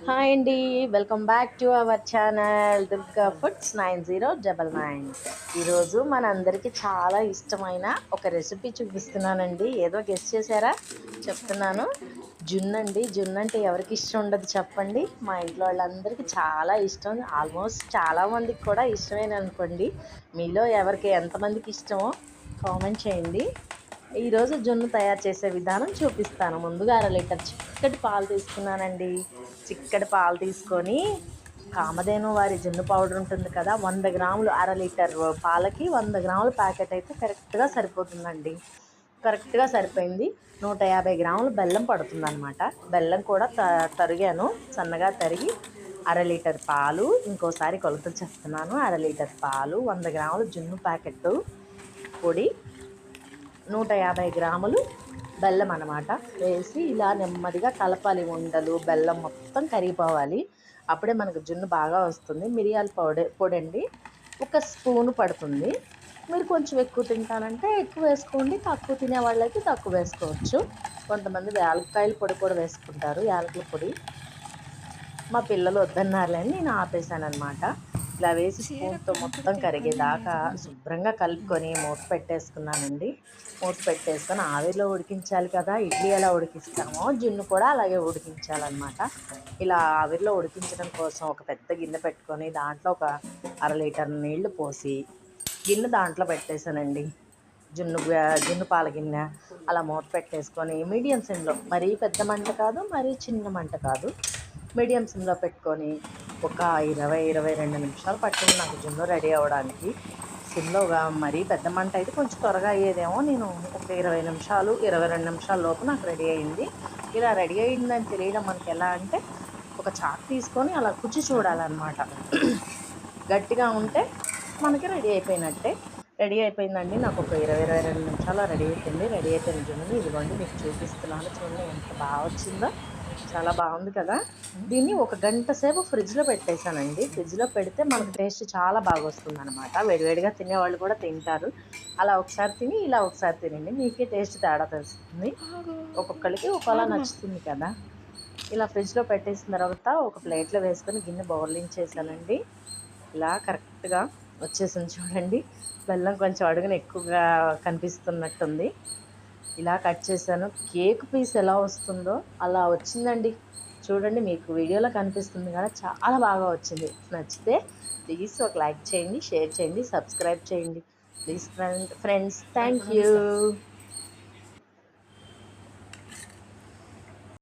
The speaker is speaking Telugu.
హాయ్ అండి. Welcome back to our channel Durga foods 9099. ఈరోజు మనందరికీ చాలా ఇష్టమైన ఒక రెసిపీ చూపిస్తున్నానండి. ఏదో గెస్ చేశారా? చెప్తున్నాను. జున్నండి. జున్ను అంటే ఎవరికి ఇష్టం ఉండదు చెప్పండి. మా ఇంట్లో వాళ్ళందరికీ చాలా ఇష్టం. ఆల్మోస్ట్ చాలామందికి కూడా ఇష్టమేననుకోండి. మీలో ఎవరికి ఎంతమందికి ఇష్టమో కామెంట్ చేయండి. ఈరోజు జున్ను తయారు చేసే విధానం చూపిస్తాను. ముందుగా 1/2 లీటర్ చిక్కటి పాలు తీసుకున్నానండి. చిక్కటి పాలు తీసుకొని కామధేను వారి జున్ను పౌడర్ ఉంటుంది కదా, 100 గ్రాములు, 1/2 లీటర్ పాలకి 100 గ్రాముల ప్యాకెట్ అయితే కరెక్ట్గా సరిపోతుందండి. కరెక్ట్గా సరిపోయింది. 150 గ్రాములు బెల్లం పడుతుందన్నమాట. బెల్లం కూడా తరిగాను, సన్నగా తరిగి. 1/2 లీటర్ పాలు, ఇంకోసారి కొలతలు చెప్తున్నాను. 1/2 లీటర్ పాలు, 100 గ్రాములు జున్ను ప్యాకెట్ పొడి, 150 గ్రాములు బెల్లం అన్నమాట వేసి ఇలా నెమ్మదిగా కలపాలి. ఉండలు బెల్లం మొత్తం కరిగిపోవాలి. అప్పుడే మనకు జున్ను బాగా వస్తుంది. మిరియాల పొడి అండి, 1 స్పూను పడుతుంది. మీరు కొంచెం ఎక్కువ తింటానంటే ఎక్కువ వేసుకోండి, తక్కువ తినే వాళ్ళైతే తక్కువ వేసుకోవచ్చు. కొంతమంది యాలక్కాయల పొడి కూడా వేసుకుంటారు, యాలకుల పొడి. మా పిల్లలు వద్దన్నారులేని నేను ఆపేసాను అనమాట. ఇలా వేసి స్పూన్తో మొత్తం కరిగేదాకా శుభ్రంగా కలుపుకొని మూత పెట్టేసుకున్నానండి. మూత పెట్టేసుకొని ఆవిరిలో ఉడికించాలి కదా, ఇడ్లీ ఎలా ఉడికిస్తామో జున్ను కూడా అలాగే ఉడికించాలన్నమాట. ఇలా ఆవిరిలో ఉడికించడం కోసం ఒక పెద్ద గిన్నె పెట్టుకొని దాంట్లో ఒక 1/2 లీటర్ నీళ్లు పోసి గిన్నె దాంట్లో పెట్టేశానండి. జున్ను పాల గిన్నె అలా మూత పెట్టేసుకొని మీడియం సిమ్లో, మరీ పెద్ద మంట కాదు, మరీ చిన్న మంట కాదు, మీడియం సిమ్లో పెట్టుకొని ఒక 20-22 నిమిషాలు పట్టింది నాకు జున్ను రెడీ అవ్వడానికి. సిమ్లోగా మరీ పెద్ద మంట అయితే కొంచెం త్వరగా అయ్యేదేమో. నేను ఒక 20 నిమిషాలు, 22 నిమిషాల లోపు నాకు రెడీ అయింది. ఇలా రెడీ అయిందని తెలియడం మనకి ఎలా అంటే, ఒక చాకు తీసుకొని అలా కుచ్చి చూడాలన్నమాట. గట్టిగా ఉంటే మనకి రెడీ అయిపోయినట్టే. రెడీ అయిపోయిందండి. నాకు ఒక 20-22 నిమిషాలు రెడీ అయిపోయింది. రెడీ అయిపోయిన జున్ను ఇదిగోండి మీకు చూపిస్తున్నాను. చూడండి ఎంత బాగా వచ్చిందో. చాలా బాగుంది కదా. దీన్ని 1 గంట సేపు ఫ్రిడ్జ్లో పెట్టేశానండి. ఫ్రిడ్జ్లో పెడితే మనకు టేస్ట్ చాలా బాగా వస్తుంది అనమాట. వేడివేడిగా తినేవాళ్ళు కూడా తింటారు. అలా ఒకసారి తిని ఇలా ఒకసారి తినండి, మీకే టేస్ట్ తేడా తెలుస్తుంది. ఒక్కొక్కరికి ఒకలా నచ్చుతుంది కదా. ఇలా ఫ్రిడ్జ్లో పెట్టేసిన తర్వాత ఒక ప్లేట్లో వేసుకొని గిన్నె బౌర్లించేసానండి. ఇలా కరెక్ట్గా వచ్చేసింది చూడండి. బెల్లం కొంచెం అడుగున ఎక్కువగా కనిపిస్తున్నట్టుంది. ఇలా కట్ చేశాను. కేక్ పీస్ ఎలా వస్తుందో అలా వచ్చిందండి. చూడండి, మీకు వీడియోలో కనిపిస్తుంది కదా, చాలా బాగా వచ్చింది. నచ్చితే ప్లీజ్ ఒక లైక్ చేయండి, షేర్ చేయండి, సబ్స్క్రైబ్ చేయండి ప్లీజ్ ఫ్రెండ్స్. Thank you.